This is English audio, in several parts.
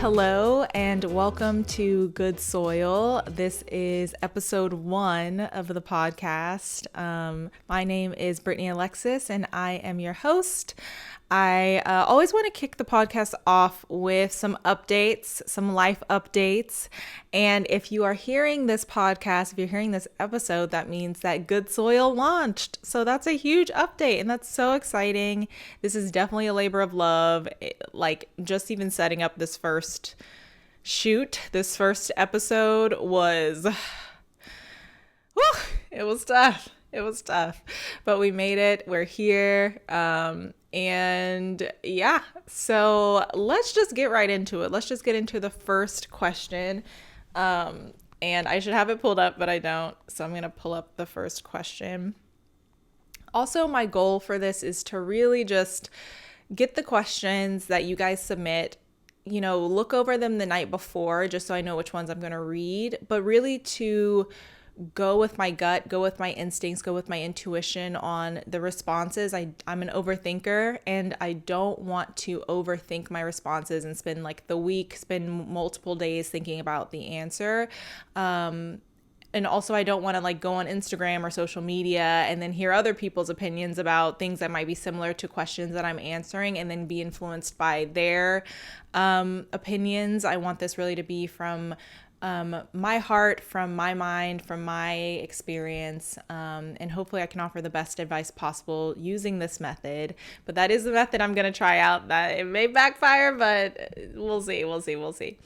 Hello and welcome to Goode Soil. This is episode 1 of the podcast. My name is Brittany Alexis and I am your host. I always want to kick the podcast off with some updates, some life updates. And if you are hearing this podcast, if you're hearing this episode, that means that Goode Soil launched. So that's a huge update and that's so exciting. This is definitely a labor of love. Like just even setting up this first shoot, this first episode was, it was tough. It was tough, but we made it. We're here. And yeah, so let's just get right into it. Let's just get into the first question. And I should have it pulled up, but I don't. So I'm going to pull up the first question. Also, my goal for this is to really just get the questions that you guys submit, look over them the night before, just so I know which ones I'm going to read, but really to go with my gut, go with my instincts, go with my intuition on the responses. I'm an overthinker and I don't want to overthink my responses and spend multiple days thinking about the answer. And also I don't want to go on Instagram or social media and then hear other people's opinions about things that might be similar to questions that I'm answering and then be influenced by their opinions. I want this really to be from my heart, from my mind, from my experience, and hopefully I can offer the best advice possible using this method. But that is the method I'm going to try out. That it may backfire, but we'll see.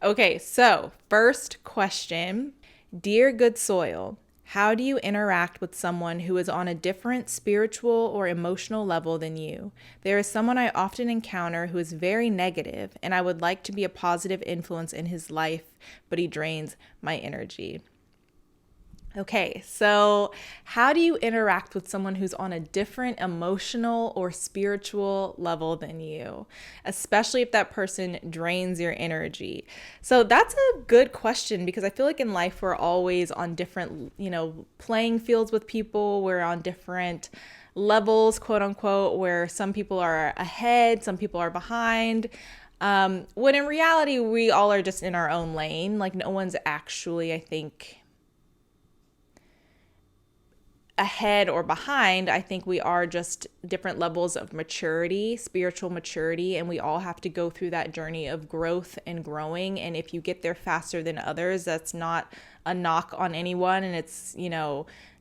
Okay, so first question. Dear Goode Soil, how do you interact with someone who is on a different spiritual or emotional level than you? There is someone I often encounter who is very negative, and I would like to be a positive influence in his life, but he drains my energy. Okay, so how do you interact with someone who's on a different emotional or spiritual level than you, especially if that person drains your energy? So that's a good question because I feel like in life we're always on different, playing fields with people. We're on different levels, quote unquote, where some people are ahead, some people are behind. When in reality, we all are just in our own lane. No one's actually, I think, ahead or behind. I think we are just different levels of maturity, spiritual maturity, and we all have to go through that journey of growth and growing. And if you get there faster than others, that's not a knock on anyone, and it's,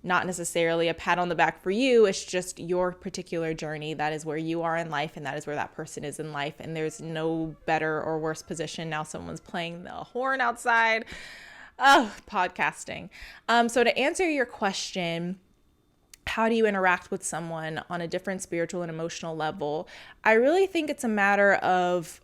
not necessarily a pat on the back for you. It's just your particular journey. That is where you are in life, and that is where that person is in life. And there's no better or worse position. Now someone's playing the horn outside. Oh, podcasting. So to answer your question, how do you interact with someone on a different spiritual and emotional level? I really think it's a matter of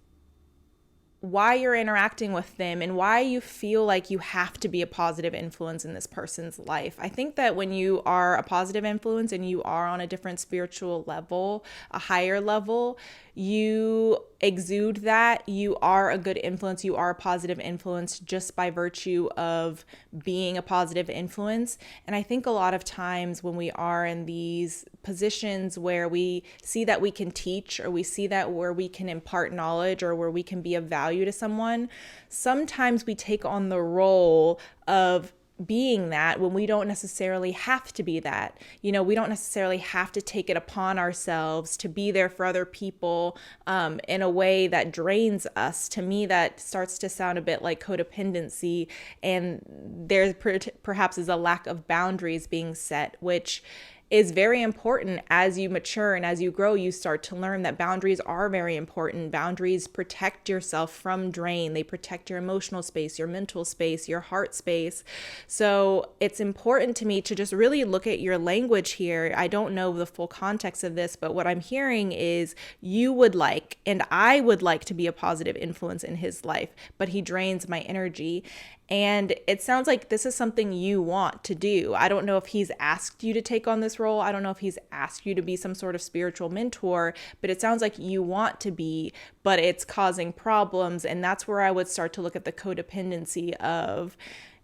why you're interacting with them and why you feel like you have to be a positive influence in this person's life. I think that when you are a positive influence and you are on a different spiritual level, a higher level, you exude that. You are a good influence. You are a positive influence just by virtue of being a positive influence. And I think a lot of times when we are in these positions where we see that we can teach, or we see that where we can impart knowledge, or where we can be of value to someone, sometimes we take on the role of being that when we don't necessarily have to be that. We don't necessarily have to take it upon ourselves to be there for other people in a way that drains us. To me, that starts to sound a bit like codependency, and there perhaps is a lack of boundaries being set, which is very important. As you mature and as you grow, you start to learn that boundaries are very important. Boundaries protect yourself from drain. They protect your emotional space, your mental space, your heart space. So it's important to me to just really look at your language here. I don't know the full context of this, but what I'm hearing is you would like, and I would like to be a positive influence in his life, but he drains my energy. And it sounds like this is something you want to do. I don't know if he's asked you to take on this role. I don't know if he's asked you to be some sort of spiritual mentor, but it sounds like you want to be, but it's causing problems. And that's where I would start to look at the codependency of,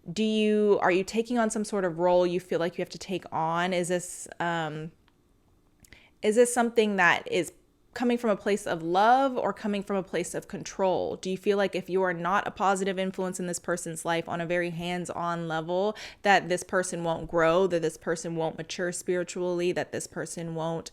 are you taking on some sort of role you feel like you have to take on? Is this something that is coming from a place of love or coming from a place of control? Do you feel like if you are not a positive influence in this person's life on a very hands-on level, that this person won't grow, that this person won't mature spiritually, that this person won't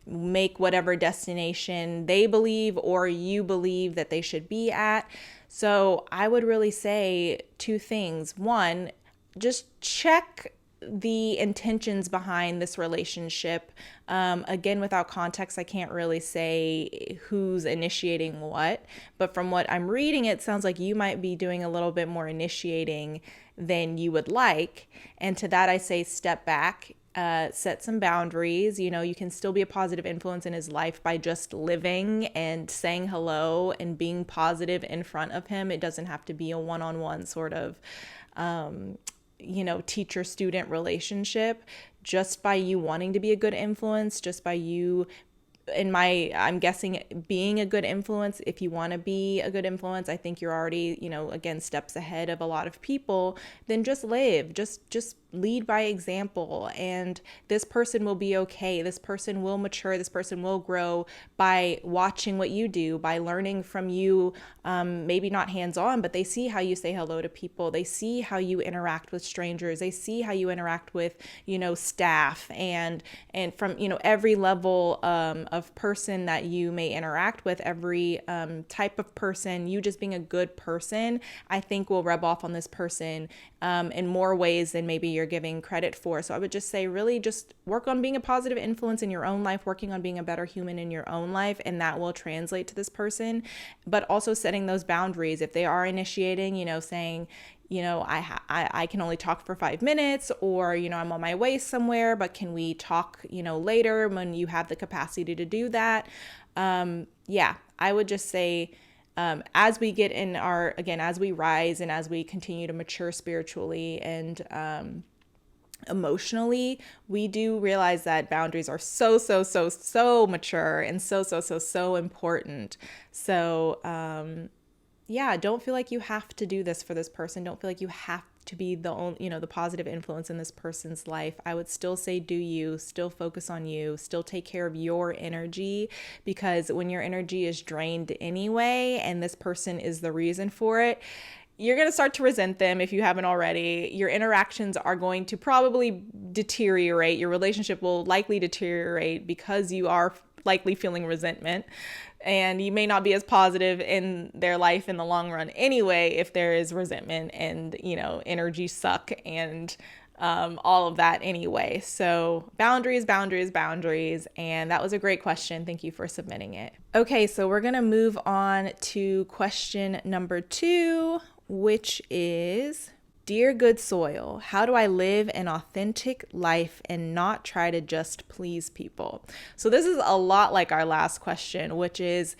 make whatever destination they believe or you believe that they should be at? So I would really say two things. One, just check the intentions behind this relationship. Again, without context, I can't really say who's initiating what, but from what I'm reading, it sounds like you might be doing a little bit more initiating than you would like. And to that, I say step back, set some boundaries. You know, you can still be a positive influence in his life by just living and saying hello and being positive in front of him. It doesn't have to be a one-on-one sort of, teacher-student relationship. Just by you wanting to be a good influence, just by you, I'm guessing, being a good influence, if you want to be a good influence, I think you're already, again, steps ahead of a lot of people. Then just live, just lead by example, and this person will be okay. This person will mature. This person will grow by watching what you do, by learning from you. Maybe not hands-on, but they see how you say hello to people. They see how you interact with strangers. They see how you interact with, staff and from, every level of person that you may interact with, every type of person. You just being a good person, I think, will rub off on this person in more ways than maybe you're giving credit for. So I would just say, really just work on being a positive influence in your own life, working on being a better human in your own life, and that will translate to this person. But also setting those boundaries. If they are initiating, saying, I can only talk for 5 minutes, or, I'm on my way somewhere, but can we talk, later when you have the capacity to do that? I would just say, as we get in as we rise and as we continue to mature spiritually and emotionally, we do realize that boundaries are so mature and so important. So, don't feel like you have to do this for this person. Don't feel like you have to be the only, the positive influence in this person's life. I would still say do you, still focus on you, still take care of your energy, because when your energy is drained anyway, and this person is the reason for it, you're going to start to resent them if you haven't already. Your interactions are going to probably deteriorate. Your relationship will likely deteriorate because you are likely feeling resentment, and you may not be as positive in their life in the long run anyway if there is resentment and energy suck and all of that anyway. So boundaries, and that was a great question. Thank you for submitting it. Okay, so we're gonna move on to question number 2, which is, Dear Goode Soil, how do I live an authentic life and not try to just please people? So this is a lot like our last question, which is,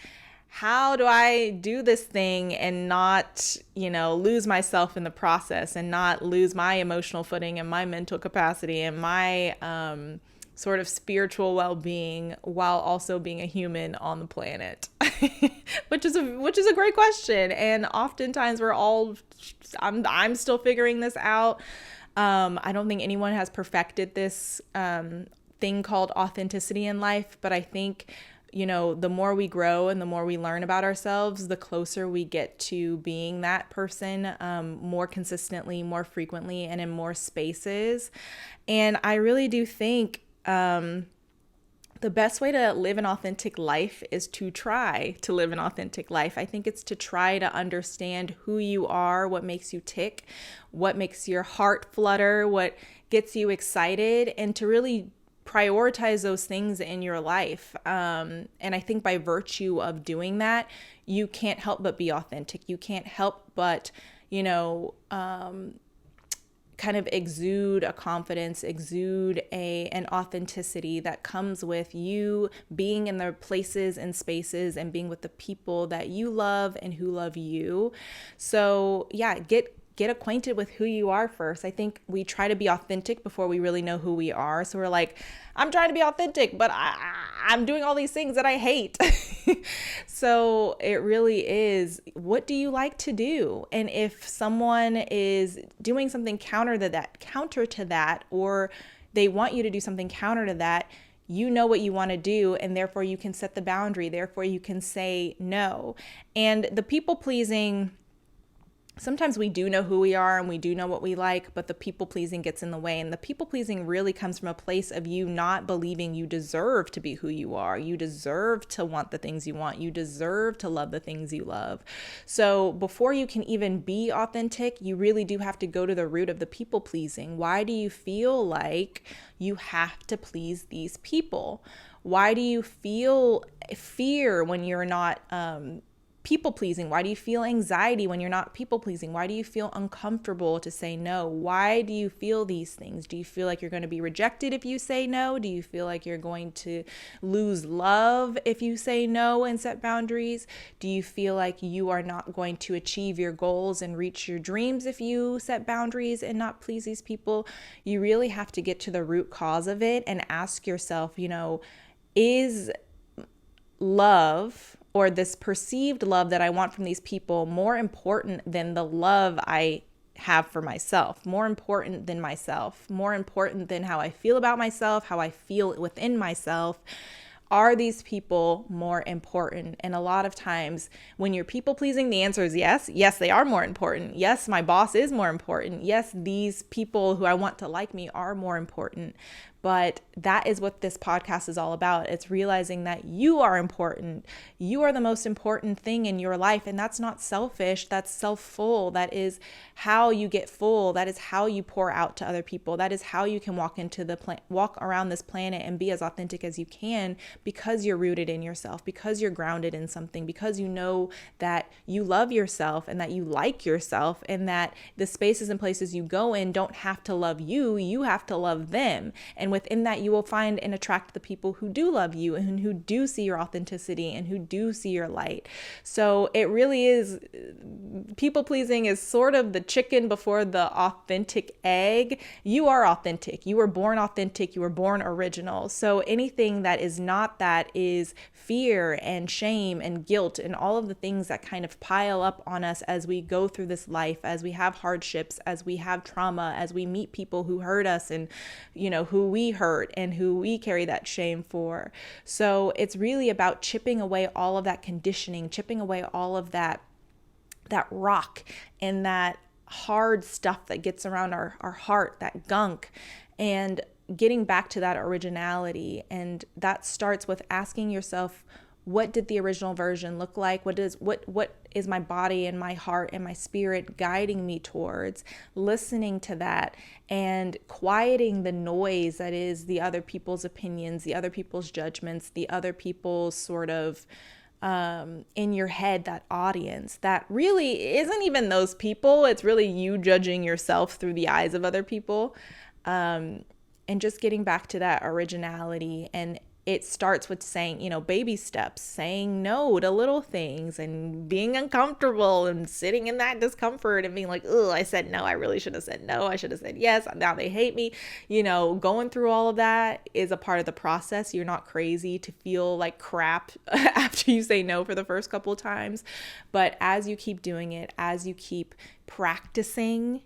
how do I do this thing and not, lose myself in the process and not lose my emotional footing and my mental capacity and my sort of spiritual well-being while also being a human on the planet? which is a great question. And oftentimes I'm still figuring this out. I don't think anyone has perfected this thing called authenticity in life, but I think, the more we grow and the more we learn about ourselves, the closer we get to being that person, more consistently, more frequently, and in more spaces. And I really do think the best way to live an authentic life is to try to live an authentic life. I think it's to try to understand who you are, what makes you tick, what makes your heart flutter, what gets you excited, and to really prioritize those things in your life. And I think by virtue of doing that, you can't help but be authentic. You can't help but, kind of exude a confidence, exude an authenticity that comes with you being in the places and spaces and being with the people that you love and who love you. So get acquainted with who you are first. I think we try to be authentic before we really know who we are. So we're like, I'm trying to be authentic, but I'm doing all these things that I hate. So it really is, what do you like to do? And if someone is doing something counter to that, or they want you to do something counter to that, you know what you want to do, and therefore you can set the boundary. Therefore you can say no. And the people pleasing, sometimes we do know who we are and we do know what we like, but the people pleasing gets in the way. And the people pleasing really comes from a place of you not believing you deserve to be who you are. You deserve to want the things you want. You deserve to love the things you love. So before you can even be authentic, you really do have to go to the root of the people pleasing. Why do you feel like you have to please these people? Why do you feel fear when you're not people pleasing? Why do you feel anxiety when you're not people pleasing? Why do you feel uncomfortable to say no? Why do you feel these things? Do you feel like you're going to be rejected if you say no? Do you feel like you're going to lose love if you say no and set boundaries? Do you feel like you are not going to achieve your goals and reach your dreams if you set boundaries and not please these people? You really have to get to the root cause of it and ask yourself, is love, or this perceived love that I want from these people, more important than the love I have for myself, more important than myself, more important than how I feel about myself, how I feel within myself? Are these people more important? And a lot of times when you're people pleasing, the answer is yes. Yes, they are more important. Yes, my boss is more important. Yes, these people who I want to like me are more important. But that is what this podcast is all about. It's realizing that you are important. You are the most important thing in your life. And that's not selfish. That's self-full. That is how you get full. That is how you pour out to other people. That is how you can walk around this planet and be as authentic as you can, because you're rooted in yourself, because you're grounded in something, because you know that you love yourself and that you like yourself, and that the spaces and places you go in don't have to love you. You have to love them. And within that, you will find and attract the people who do love you and who do see your authenticity and who do see your light. So it really is, people pleasing is sort of the chicken before the authentic egg. You are authentic. You were born authentic. You were born original. So anything that is not that is fear and shame and guilt and all of the things that kind of pile up on us as we go through this life, as we have hardships, as we have trauma, as we meet people who hurt us and, who we hurt and who we carry that shame for. So it's really about chipping away all of that conditioning, chipping away all of that rock and that hard stuff that gets around our heart, that gunk, and getting back to that originality. And that starts with asking yourself, what did the original version look like? What is my body and my heart and my spirit guiding me towards? Listening to that and quieting the noise that is the other people's opinions, the other people's judgments, the other people's sort of in your head, that audience that really isn't even those people. It's really you judging yourself through the eyes of other people. And just getting back to that originality. And it starts with saying, baby steps, saying no to little things and being uncomfortable and sitting in that discomfort and being like, oh, I said no. I really should have said no. I should have said yes. Now they hate me. Going through all of that is a part of the process. You're not crazy to feel like crap after you say no for the first couple of times. But as you keep doing it, as you keep practicing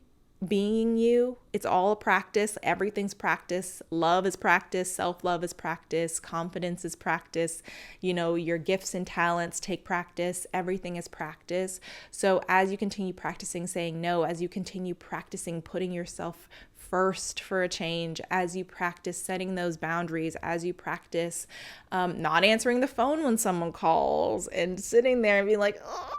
being you, it's all a practice. Everything's practice. Love is practice. Self-love is practice. Confidence is practice. Your gifts and talents take practice. Everything is practice. So as you continue practicing saying no, as you continue practicing putting yourself first for a change, as you practice setting those boundaries, as you practice not answering the phone when someone calls and sitting there and being like, oh,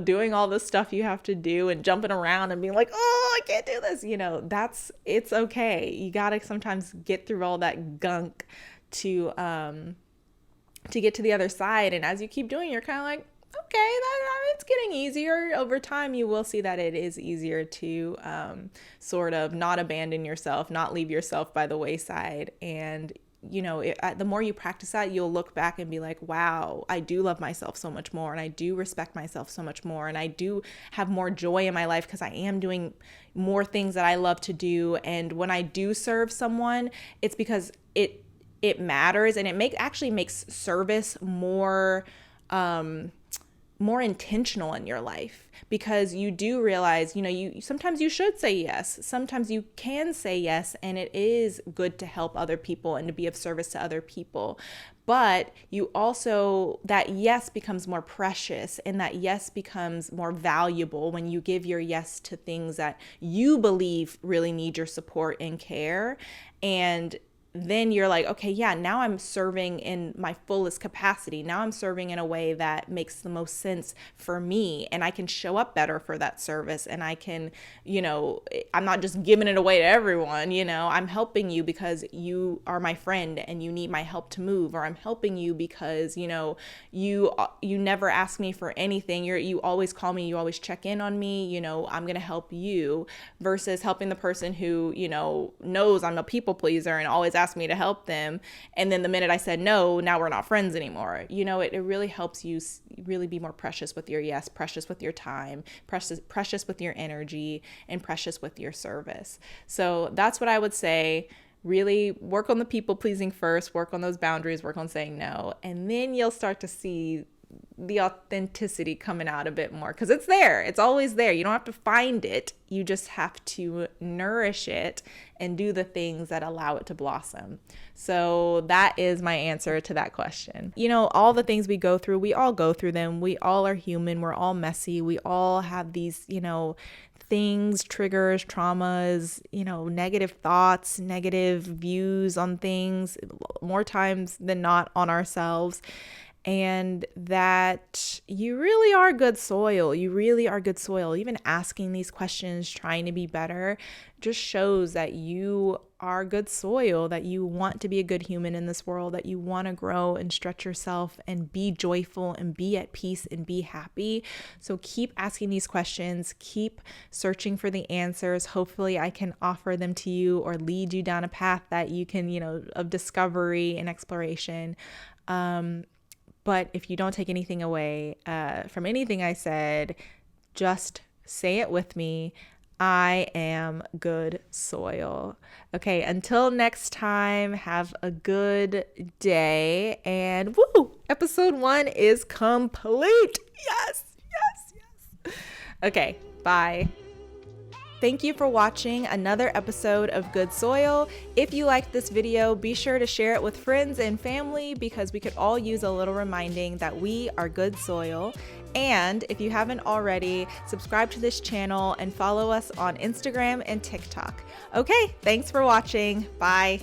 doing all the stuff you have to do and jumping around and being like, oh, I can't do this. It's okay. You got to sometimes get through all that gunk to get to the other side. And as you keep doing, you're kind of like, okay, it's getting easier. Over time, you will see that it is easier to sort of not abandon yourself, not leave yourself by the wayside. And the more you practice that, you'll look back and be like, wow, I do love myself so much more. And I do respect myself so much more. And I do have more joy in my life because I am doing more things that I love to do. And when I do serve someone, it's because it matters, and it actually makes service more more intentional in your life, because you do realize, you sometimes you should say yes. Sometimes you can say yes, and it is good to help other people and to be of service to other people. But you also, that yes becomes more precious, and that yes becomes more valuable when you give your yes to things that you believe really need your support and care. And then you're like, okay, yeah, now I'm serving in my fullest capacity. Now I'm serving in a way that makes the most sense for me, and I can show up better for that service. And I can, I'm not just giving it away to everyone, I'm helping you because you are my friend and you need my help to move, or I'm helping you because, you never ask me for anything. You always call me, you always check in on me, I'm going to help you, versus helping the person who, knows I'm a people pleaser and always asked me to help them, and then the minute I said no, now we're not friends anymore. It really helps you really be more precious with your yes, precious with your time, precious with your energy, and precious with your service. So that's what I would say. Really work on the people pleasing first, work on those boundaries, work on saying no, and then you'll start to see the authenticity coming out a bit more, because it's there. It's always there. You don't have to find it. You just have to nourish it and do the things that allow it to blossom. So that is my answer to that question. All the things we go through, we all go through them. We all are human. We're all messy. We all have these, things, triggers, traumas, negative thoughts, negative views on things, more times than not on ourselves. And that you really are good soil. You really are good soil. Even asking these questions, trying to be better, just shows that you are good soil, that you want to be a good human in this world, that you want to grow and stretch yourself and be joyful and be at peace and be happy. So keep asking these questions, keep searching for the answers. Hopefully I can offer them to you or lead you down a path that you can, of discovery and exploration. But if you don't take anything away from anything I said, just say it with me. I am good soil. Okay, until next time, have a good day. And episode 1 is complete. Yes. Okay, bye. Thank you for watching another episode of Good Soil. If you liked this video, be sure to share it with friends and family, because we could all use a little reminding that we are good soil. And if you haven't already, subscribe to this channel and follow us on Instagram and TikTok. Okay, thanks for watching. Bye.